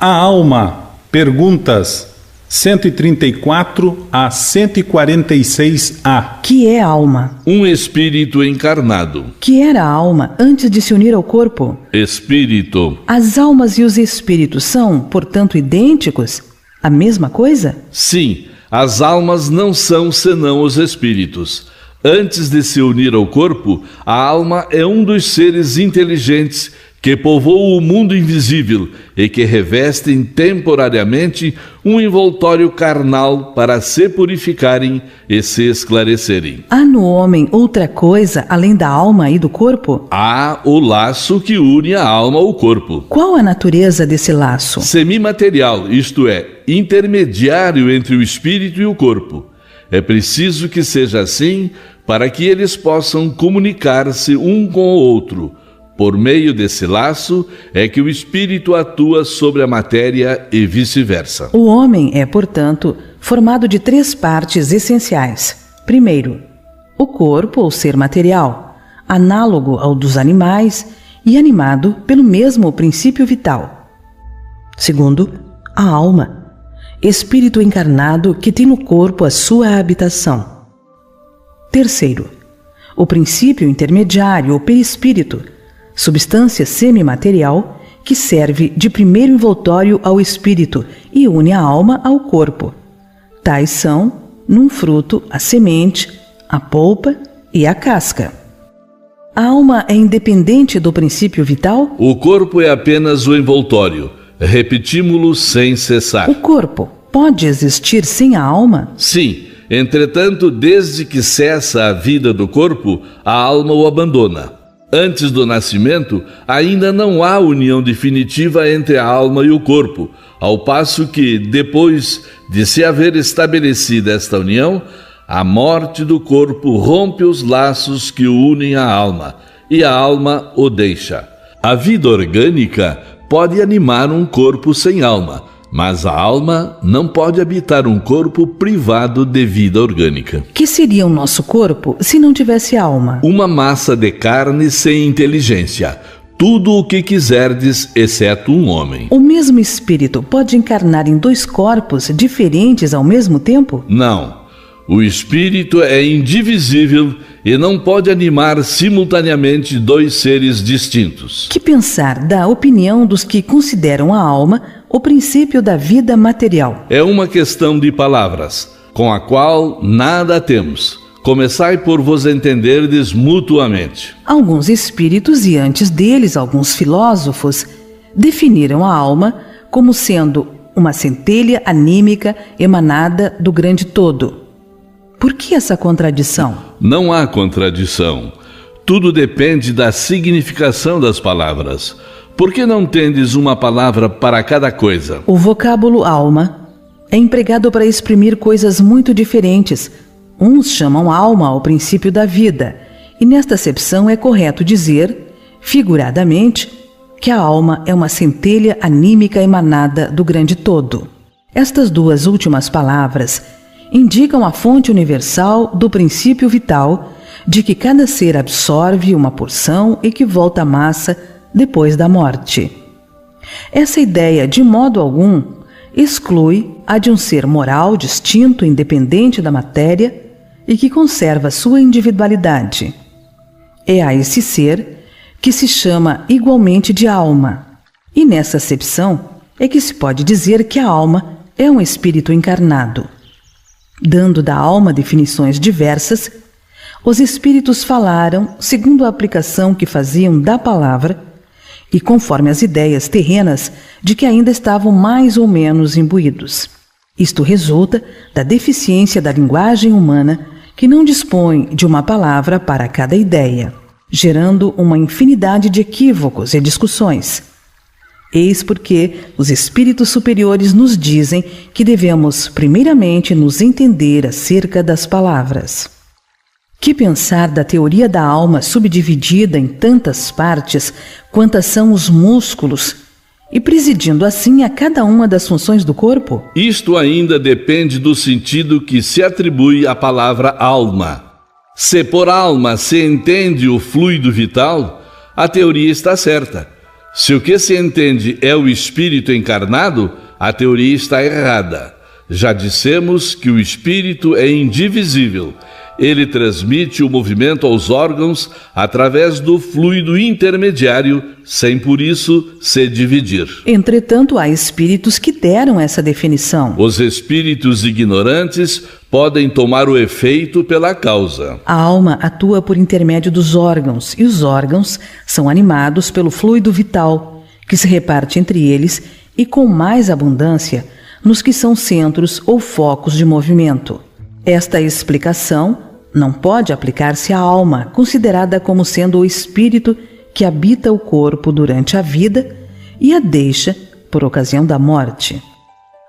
A alma, perguntas 134 a 146a. Que é a alma? Um espírito encarnado. Que era a alma antes de se unir ao corpo? Espírito. As almas e os espíritos são, portanto, idênticos? A mesma coisa? Sim, as almas não são senão os espíritos. Antes de se unir ao corpo, a alma é um dos seres inteligentes que povoam o mundo invisível e que revestem temporariamente um envoltório carnal para se purificarem e se esclarecerem. Há no homem outra coisa além da alma e do corpo? Há o laço que une a alma ao corpo. Qual a natureza desse laço? Semimaterial, isto é, intermediário entre o espírito e o corpo. É preciso que seja assim para que eles possam comunicar-se um com o outro. Por meio desse laço é que o espírito atua sobre a matéria e vice-versa. O homem é, portanto, formado de 3 partes essenciais. Primeiro, o corpo ou ser material, análogo ao dos animais e animado pelo mesmo princípio vital. Segundo, a alma, espírito encarnado que tem no corpo a sua habitação. Terceiro, o princípio intermediário ou perispírito, substância semimaterial que serve de primeiro envoltório ao espírito e une a alma ao corpo. Tais são, num fruto, a semente, a polpa e a casca. A alma é independente do princípio vital? O corpo é apenas o envoltório. Repetimos-lo sem cessar. O corpo pode existir sem a alma? Sim, entretanto, desde que cessa a vida do corpo, a alma o abandona. Antes do nascimento, ainda não há união definitiva entre a alma e o corpo, ao passo que, depois de se haver estabelecida esta união, a morte do corpo rompe os laços que o unem à alma, e a alma o deixa. A vida orgânica pode animar um corpo sem alma, mas a alma não pode habitar um corpo privado de vida orgânica. Que seria o nosso corpo se não tivesse alma? Uma massa de carne sem inteligência. Tudo o que quiserdes, exceto um homem. O mesmo espírito pode encarnar em 2 corpos diferentes ao mesmo tempo? Não. O espírito é indivisível e não pode animar simultaneamente 2 seres distintos. Que pensar da opinião dos que consideram a alma o princípio da vida material? É uma questão de palavras, com a qual nada temos. Começai por vos entenderdes mutuamente. Alguns espíritos e antes deles alguns filósofos definiram a alma como sendo uma centelha anímica emanada do grande todo. Por que essa contradição? Não há contradição. Tudo depende da significação das palavras. Por que não tendes uma palavra para cada coisa? O vocábulo alma é empregado para exprimir coisas muito diferentes. Uns chamam alma ao princípio da vida, e nesta acepção é correto dizer, figuradamente, que a alma é uma centelha anímica emanada do grande todo. Estas 2 últimas palavras indicam a fonte universal do princípio vital de que cada ser absorve uma porção e que volta à massa depois da morte. Essa ideia, de modo algum, exclui a de um ser moral distinto, independente da matéria e que conserva sua individualidade. É a esse ser que se chama igualmente de alma, e nessa acepção é que se pode dizer que a alma é um espírito encarnado. Dando da alma definições diversas, os espíritos falaram segundo a aplicação que faziam da palavra e conforme as ideias terrenas de que ainda estavam mais ou menos imbuídos. Isto resulta da deficiência da linguagem humana que não dispõe de uma palavra para cada ideia, gerando uma infinidade de equívocos e discussões. Eis porque os espíritos superiores nos dizem que devemos primeiramente nos entender acerca das palavras. Que pensar da teoria da alma subdividida em tantas partes quantas são os músculos e presidindo assim a cada uma das funções do corpo? Isto ainda depende do sentido que se atribui à palavra alma. Se por alma se entende o fluido vital, a teoria está certa. Se o que se entende é o espírito encarnado, a teoria está errada. Já dissemos que o espírito é indivisível. Ele transmite o movimento aos órgãos através do fluido intermediário, sem por isso se dividir. Entretanto, há espíritos que deram essa definição. Os espíritos ignorantes podem tomar o efeito pela causa. A alma atua por intermédio dos órgãos, e os órgãos são animados pelo fluido vital, que se reparte entre eles e com mais abundância nos que são centros ou focos de movimento. Esta explicação não pode aplicar-se à alma, considerada como sendo o espírito que habita o corpo durante a vida e a deixa por ocasião da morte.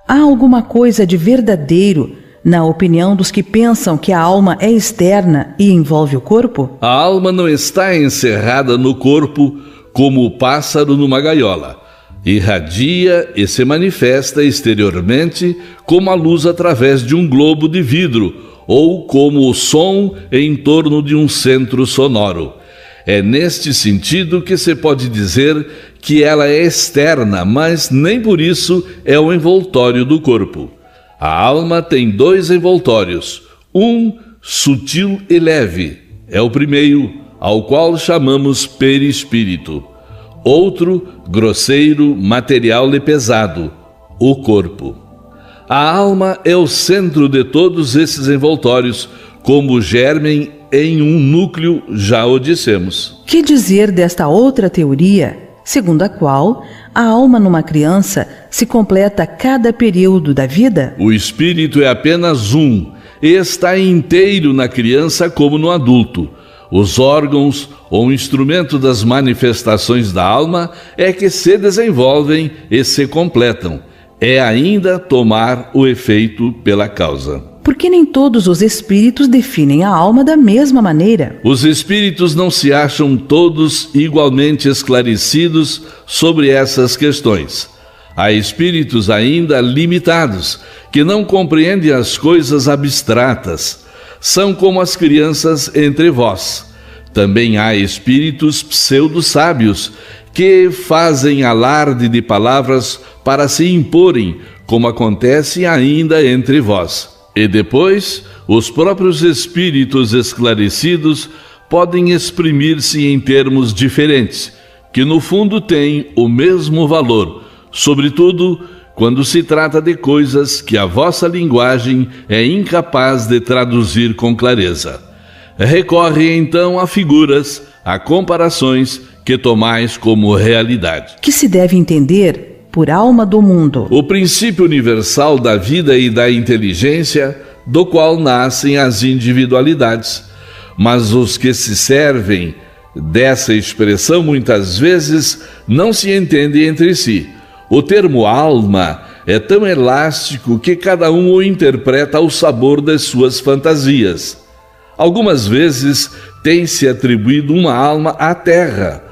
Há alguma coisa de verdadeiro na opinião dos que pensam que a alma é externa e envolve o corpo? A alma não está encerrada no corpo como o pássaro numa gaiola. Irradia e se manifesta exteriormente como a luz através de um globo de vidro ou como o som em torno de um centro sonoro. É neste sentido que se pode dizer que ela é externa, mas nem por isso é o envoltório do corpo. A alma tem dois envoltórios, um sutil e leve, é o primeiro, ao qual chamamos perispírito. Outro, grosseiro, material e pesado, o corpo. A alma é o centro de todos esses envoltórios, como germem em um núcleo, já o dissemos. Que dizer desta outra teoria, segundo a qual a alma numa criança se completa a cada período da vida? O espírito é apenas um, e está inteiro na criança como no adulto. Os órgãos ou instrumento das manifestações da alma é que se desenvolvem e se completam. É ainda tomar o efeito pela causa. Porque nem todos os espíritos definem a alma da mesma maneira. Os espíritos não se acham todos igualmente esclarecidos sobre essas questões. Há espíritos ainda limitados, que não compreendem as coisas abstratas. São como as crianças entre vós. Também há espíritos pseudo-sábios que fazem alarde de palavras para se imporem, como acontece ainda entre vós. E depois, os próprios espíritos esclarecidos podem exprimir-se em termos diferentes, que no fundo têm o mesmo valor, sobretudo quando se trata de coisas que a vossa linguagem é incapaz de traduzir com clareza. Recorre então a figuras, a comparações que tomais como realidade. Que se deve entender por alma do mundo? O princípio universal da vida e da inteligência, do qual nascem as individualidades. Mas os que se servem dessa expressão muitas vezes não se entendem entre si. O termo alma é tão elástico que cada um o interpreta ao sabor das suas fantasias. Algumas vezes tem-se atribuído uma alma à terra.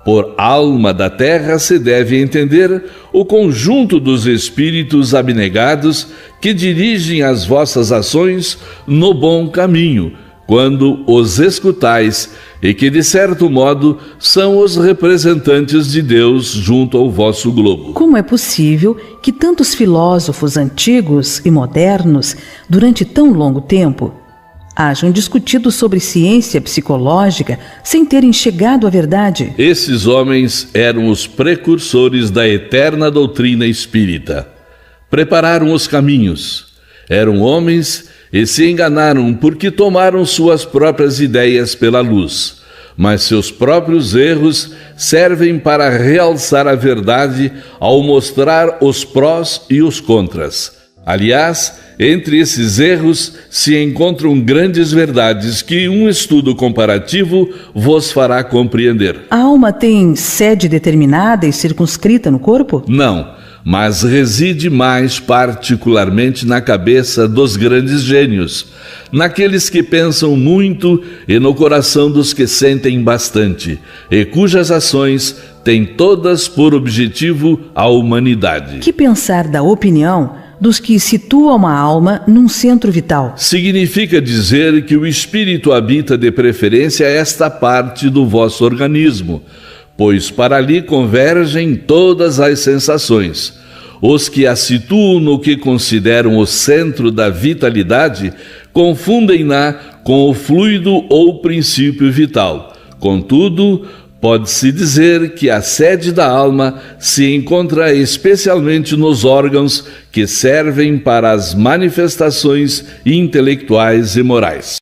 Por alma da terra se deve entender o conjunto dos espíritos abnegados que dirigem as vossas ações no bom caminho, quando os escutais, e que de certo modo são os representantes de Deus junto ao vosso globo. Como é possível que tantos filósofos antigos e modernos, durante tão longo tempo, hajam discutido sobre ciência psicológica sem terem chegado à verdade? Esses homens eram os precursores da eterna doutrina espírita. Prepararam os caminhos. Eram homens e se enganaram porque tomaram suas próprias ideias pela luz. Mas seus próprios erros servem para realçar a verdade ao mostrar os prós e os contras. Aliás, entre esses erros se encontram grandes verdades que um estudo comparativo vos fará compreender. A alma tem sede determinada e circunscrita no corpo? Não, mas reside mais particularmente na cabeça dos grandes gênios, naqueles que pensam muito e no coração dos que sentem bastante, e cujas ações têm todas por objetivo a humanidade. Que pensar da opinião dos que situam uma alma num centro vital? Significa dizer que o espírito habita de preferência esta parte do vosso organismo, pois para ali convergem todas as sensações. Os que a situam no que consideram o centro da vitalidade confundem-na com o fluido ou princípio vital. Contudo, pode-se dizer que a sede da alma se encontra especialmente nos órgãos que servem para as manifestações intelectuais e morais.